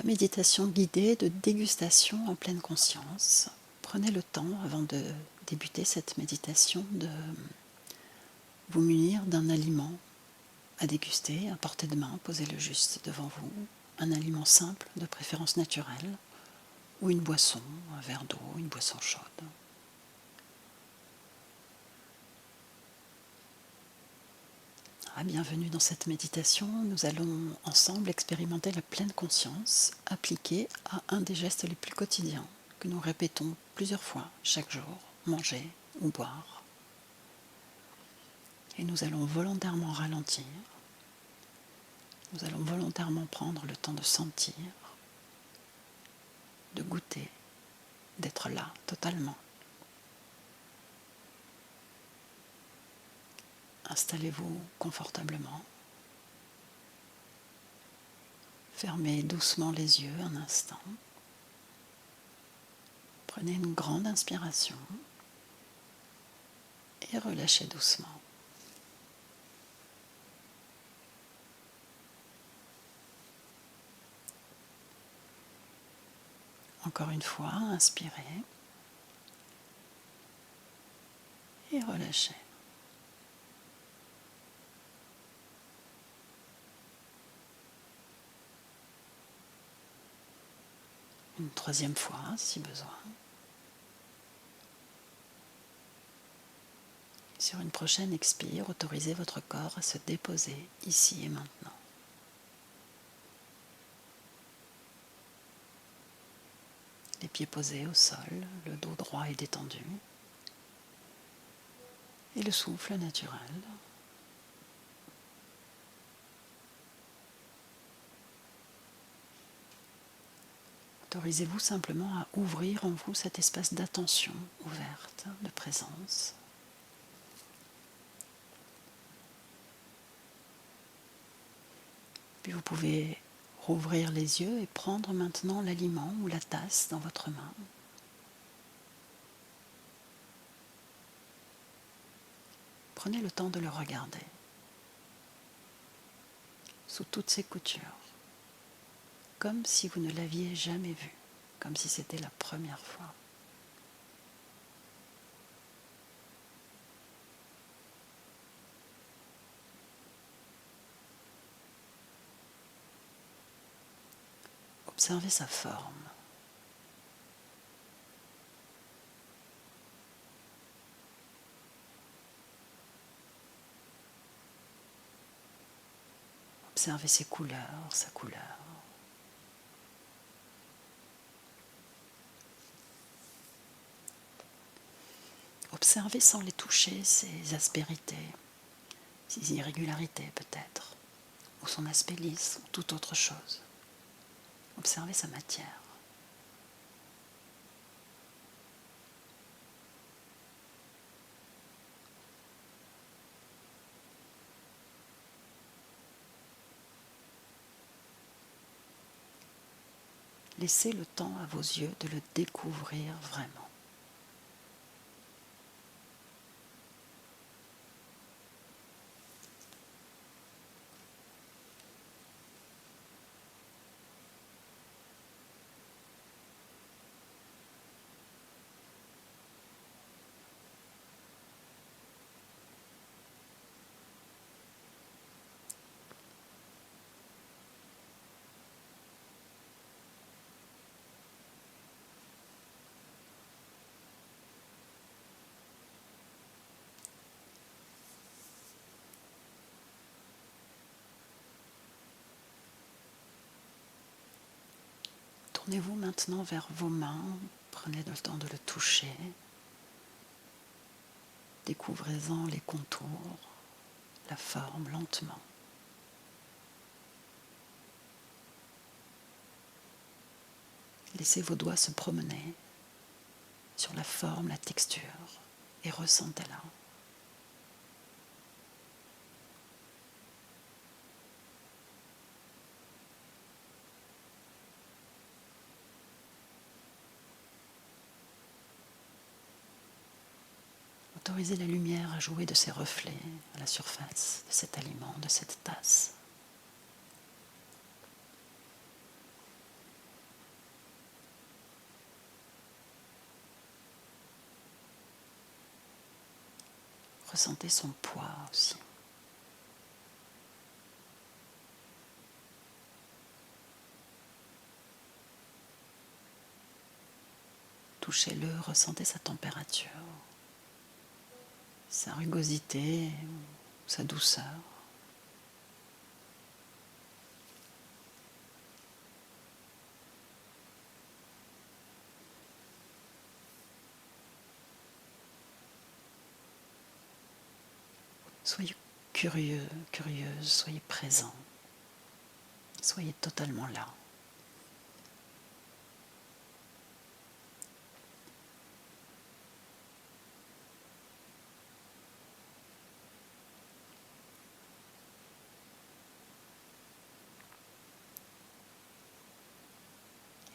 Méditation guidée de dégustation en pleine conscience. Prenez le temps, avant de débuter cette méditation, de vous munir d'un aliment à déguster, à portée de main, posez-le juste devant vous. Un aliment simple, de préférence naturelle, ou une boisson, un verre d'eau, une boisson chaude. Bienvenue dans cette méditation. Nous allons ensemble expérimenter la pleine conscience appliquée à un des gestes les plus quotidiens que nous répétons plusieurs fois chaque jour, manger ou boire. Et nous allons volontairement ralentir. Nous allons volontairement prendre le temps de sentir, de goûter, d'être là totalement. Installez-vous confortablement. Fermez doucement les yeux un instant. Prenez une grande inspiration et relâchez doucement. Encore une fois, inspirez et relâchez. Une troisième fois, si besoin. Sur une prochaine expire, autorisez votre corps à se déposer ici et maintenant. Les pieds posés au sol, le dos droit et détendu. Et le souffle naturel. Autorisez-vous simplement à ouvrir en vous cet espace d'attention ouverte, de présence. Puis vous pouvez rouvrir les yeux et prendre maintenant l'aliment ou la tasse dans votre main. Prenez le temps de le regarder sous toutes ses coutures, comme si vous ne l'aviez jamais vu, comme si c'était la première fois. Observez sa forme. Observez ses couleurs, sa couleur. Observez sans les toucher ses aspérités, ses irrégularités peut-être, ou son aspect lisse, ou toute autre chose. Observez sa matière. Laissez le temps à vos yeux de le découvrir vraiment. Tournez-vous maintenant vers vos mains, prenez le temps de le toucher, découvrez-en les contours, la forme lentement. Laissez vos doigts se promener sur la forme, la texture et ressentez-la. Autorisez la lumière à jouer de ses reflets à la surface de cet aliment, de cette tasse. Ressentez son poids aussi. Touchez-le, ressentez sa température, sa rugosité, sa douceur. Soyez curieux, curieuse, soyez présent, soyez totalement là.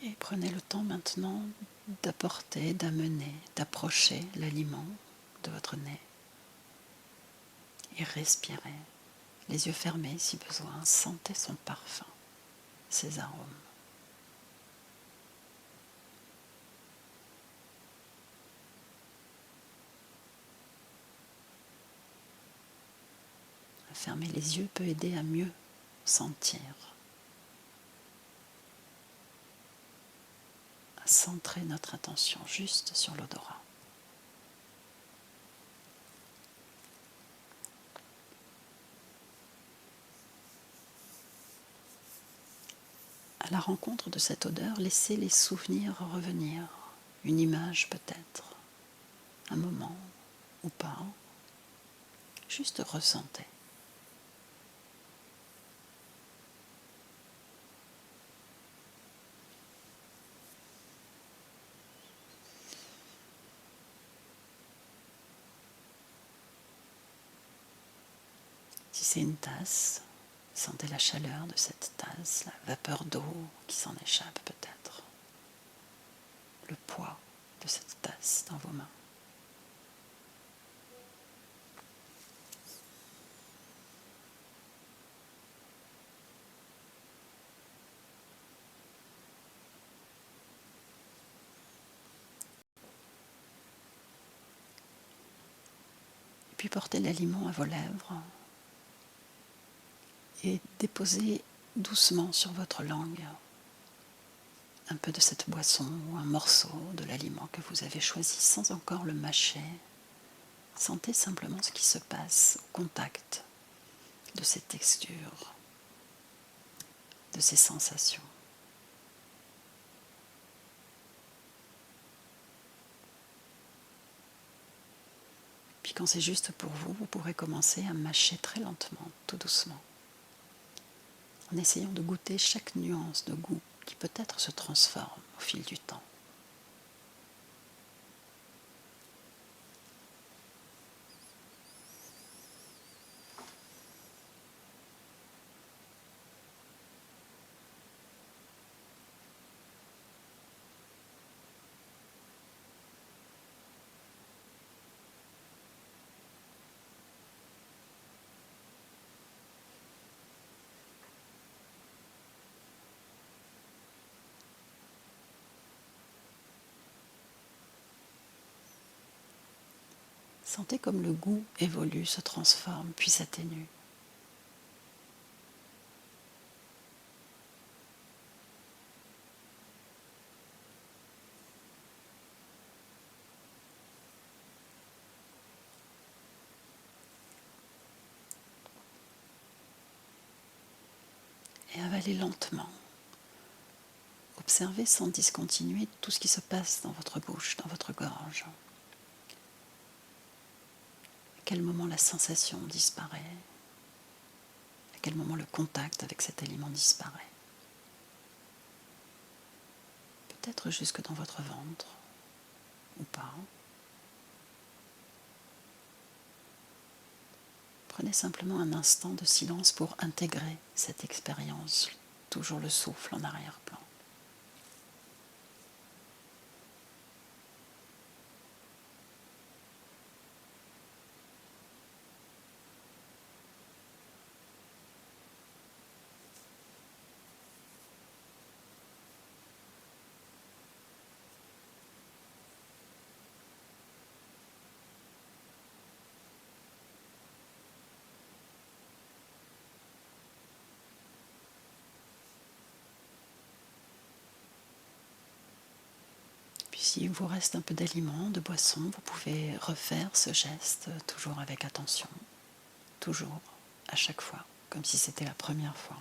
Et prenez le temps maintenant d'apporter, d'amener, d'approcher l'aliment de votre nez. Et respirez, les yeux fermés si besoin, sentez son parfum, ses arômes. Fermer les yeux peut aider à mieux sentir, à centrer notre attention juste sur l'odorat. À la rencontre de cette odeur, laissez les souvenirs revenir, une image peut-être, un moment ou pas, juste ressentez. Si c'est une tasse, sentez la chaleur de cette tasse, la vapeur d'eau qui s'en échappe peut-être, le poids de cette tasse dans vos mains. Et puis portez l'aliment à vos lèvres et déposez doucement sur votre langue un peu de cette boisson ou un morceau de l'aliment que vous avez choisi sans encore le mâcher. Sentez simplement ce qui se passe au contact de ces textures, de ces sensations. Puis quand c'est juste pour vous, vous pourrez commencer à mâcher très lentement, tout doucement, en essayant de goûter chaque nuance de goût qui peut-être se transforme au fil du temps. Sentez comme le goût évolue, se transforme, puis s'atténue. Et avalez lentement. Observez sans discontinuer tout ce qui se passe dans votre bouche, dans votre gorge. À quel moment la sensation disparaît? À quel moment le contact avec cet aliment disparaît? Peut-être jusque dans votre ventre, ou pas. Prenez simplement un instant de silence pour intégrer cette expérience, toujours le souffle en arrière-plan. s'il vous reste un peu d'aliments, de boissons, vous pouvez refaire ce geste toujours avec attention, toujours, à chaque fois, comme si c'était la première fois.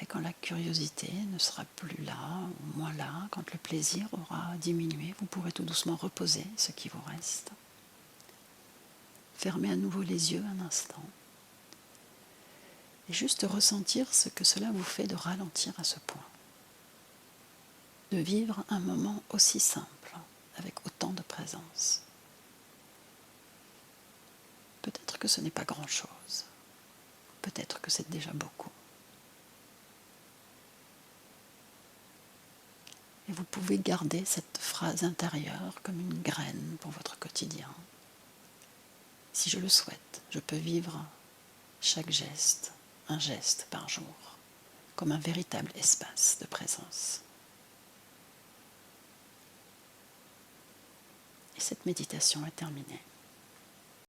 Et quand la curiosité ne sera plus là, ou moins là, quand le plaisir aura diminué, vous pourrez tout doucement reposer ce qui vous reste. Fermez à nouveau les yeux un instant. Et juste ressentir ce que cela vous fait de ralentir à ce point. De vivre un moment aussi simple, avec autant de présence. Peut-être que ce n'est pas grand-chose. Peut-être que c'est déjà beaucoup. Et vous pouvez garder cette phrase intérieure comme une graine pour votre quotidien. Si je le souhaite, je peux vivre chaque geste, un geste par jour, comme un véritable espace de présence. Et cette méditation est terminée.